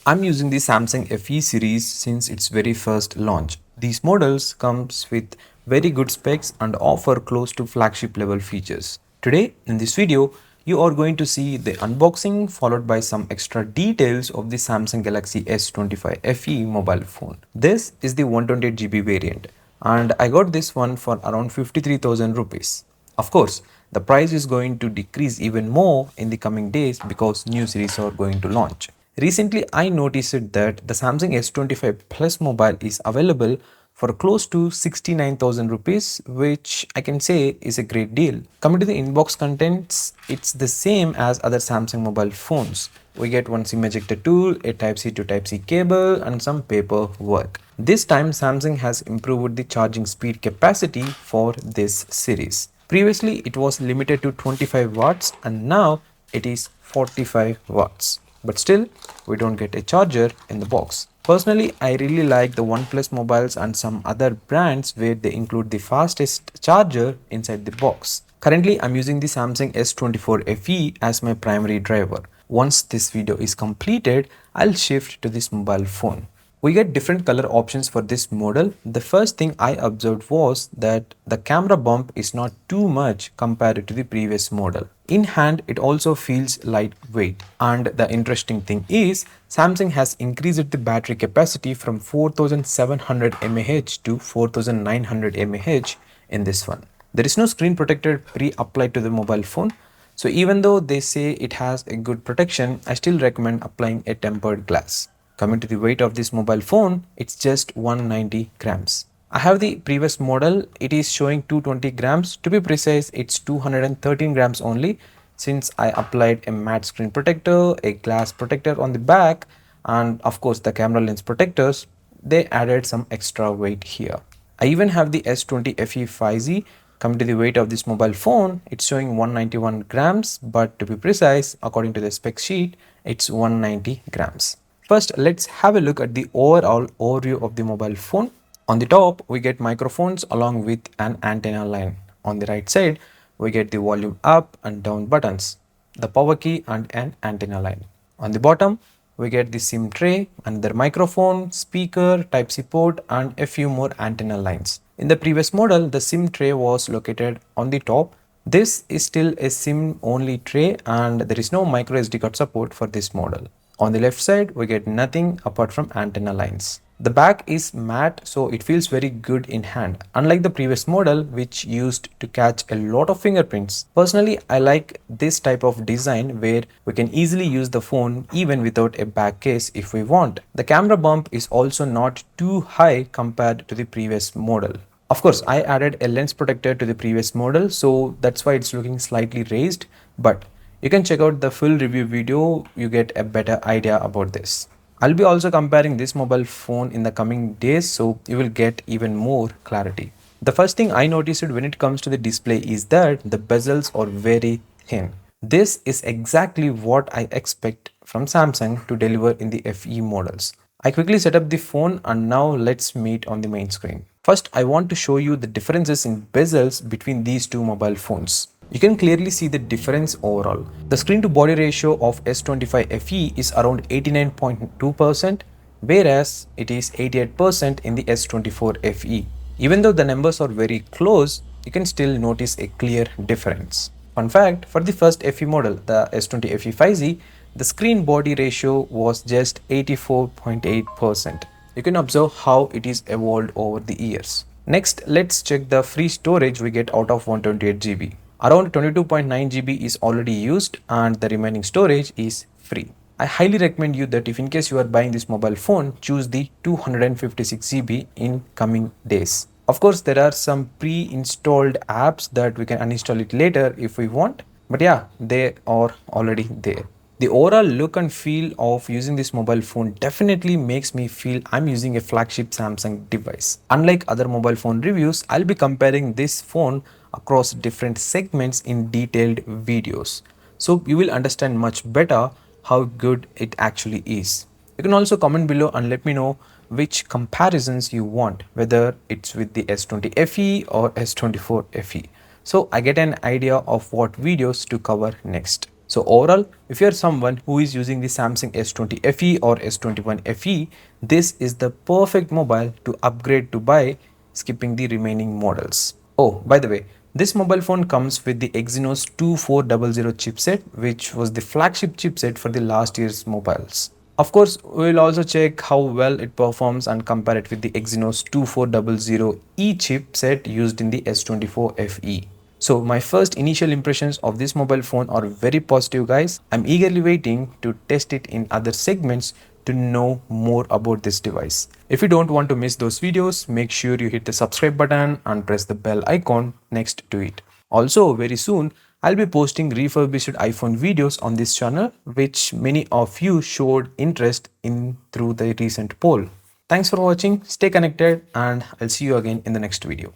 I'm using the Samsung FE series since its very first launch. These models comes with very good specs and offer close to flagship level features. Today in this video, you are going to see the unboxing followed by some extra details of the Samsung Galaxy S25 FE mobile phone. This is the 128GB variant and I got this one for around 53,000 rupees. Of course, the price is going to decrease even more in the coming days because new series are going to launch. Recently, I noticed that the Samsung S25 Plus mobile is available for close to 69,000 rupees, which I can say is a great deal. Coming to the inbox contents, it's the same as other Samsung mobile phones. We get one SIM ejector tool, a Type-C to Type-C cable, and some paperwork. This time, Samsung has improved the charging speed capacity for this series. Previously, it was limited to 25 watts and now it is 45 watts. But still, we don't get a charger in the box. Personally, I really like the OnePlus mobiles and some other brands where they include the fastest charger inside the box. Currently, I'm using the Samsung S24 FE as my primary driver. Once this video is completed, I'll shift to this mobile phone. We get different color options for this model. The first thing I observed was that the camera bump is not too much compared to the previous model. In hand, it also feels lightweight. And the interesting thing is, Samsung has increased the battery capacity from 4700 mAh to 4900 mAh in this one. There is no screen protector pre-applied to the mobile phone. So even though they say it has a good protection, I still recommend applying a tempered glass. Coming to the weight of this mobile phone, it's just 190 grams. I have the previous model, it is showing 220 grams. To be precise, it's 213 grams only since I applied a matte screen protector, a glass protector on the back, and of course the camera lens protectors. They added some extra weight here. I even have the S20 FE 5Z. Coming to the weight of this mobile phone, it's showing 191 grams, but to be precise, according to the spec sheet, it's 190 grams. First, let's have a look at the overall overview of the mobile phone. On the top, we get microphones along with an antenna line. On the right side, we get the volume up and down buttons, the power key and an antenna line. On the bottom, we get the SIM tray, another microphone, speaker, Type-C port and a few more antenna lines. In the previous model, the SIM tray was located on the top. This is still a SIM only tray and there is no micro SD card support for this model. On the left side, we get nothing apart from antenna lines. The back is matte, so it feels very good in hand, unlike the previous model which used to catch a lot of fingerprints. Personally, I like this type of design where we can easily use the phone even without a back case if we want. The camera bump is also not too high compared to the previous model. Of course, I added a lens protector to the previous model, so that's why it's looking slightly raised, but you can check out the full review video, you get a better idea about this. I'll be also comparing this mobile phone in the coming days, so you will get even more clarity. The first thing I noticed when it comes to the display is that the bezels are very thin. This is exactly what I expect from Samsung to deliver in the FE models. I quickly set up the phone and now let's meet on the main screen. First, I want to show you the differences in bezels between these two mobile phones. You can clearly see the difference overall. The screen to body ratio of S25 FE is around 89.2%, whereas it is 88% in the S24 FE. Even though the numbers are very close, you can still notice a clear difference. Fun fact, for the first FE model, the S20 FE 5Z, the screen body ratio was just 84.8%. You can observe how it is evolved over the years. Next, let's check the free storage we get out of 128GB. Around 22.9GB is already used and the remaining storage is free. I highly recommend you that if in case you are buying this mobile phone, choose the 256GB in coming days. Of course, there are some pre-installed apps that we can uninstall it later if we want, but yeah, they are already there. The overall look and feel of using this mobile phone definitely makes me feel I'm using a flagship Samsung device. Unlike other mobile phone reviews, I'll be comparing this phone across different segments in detailed videos. So you will understand much better how good it actually is. You can also comment below and let me know which comparisons you want, whether it's with the S20 FE or S24 FE. So I get an idea of what videos to cover next. So overall, if you are someone who is using the Samsung S20 FE or S21 FE, this is the perfect mobile to upgrade to buy, skipping the remaining models. Oh, by the way, this mobile phone comes with the Exynos 2400 chipset, which was the flagship chipset for the last year's mobiles. Of course, we'll also check how well it performs and compare it with the Exynos 2400E chipset used in the S24 FE. So my first initial impressions of this mobile phone are very positive, guys. I'm eagerly waiting to test it in other segments to know more about this device. If you don't want to miss those videos, make sure you hit the subscribe button and press the bell icon next to it. Also, very soon, I'll be posting refurbished iPhone videos on this channel, which many of you showed interest in through the recent poll. Thanks for watching, stay connected, and I'll see you again in the next video.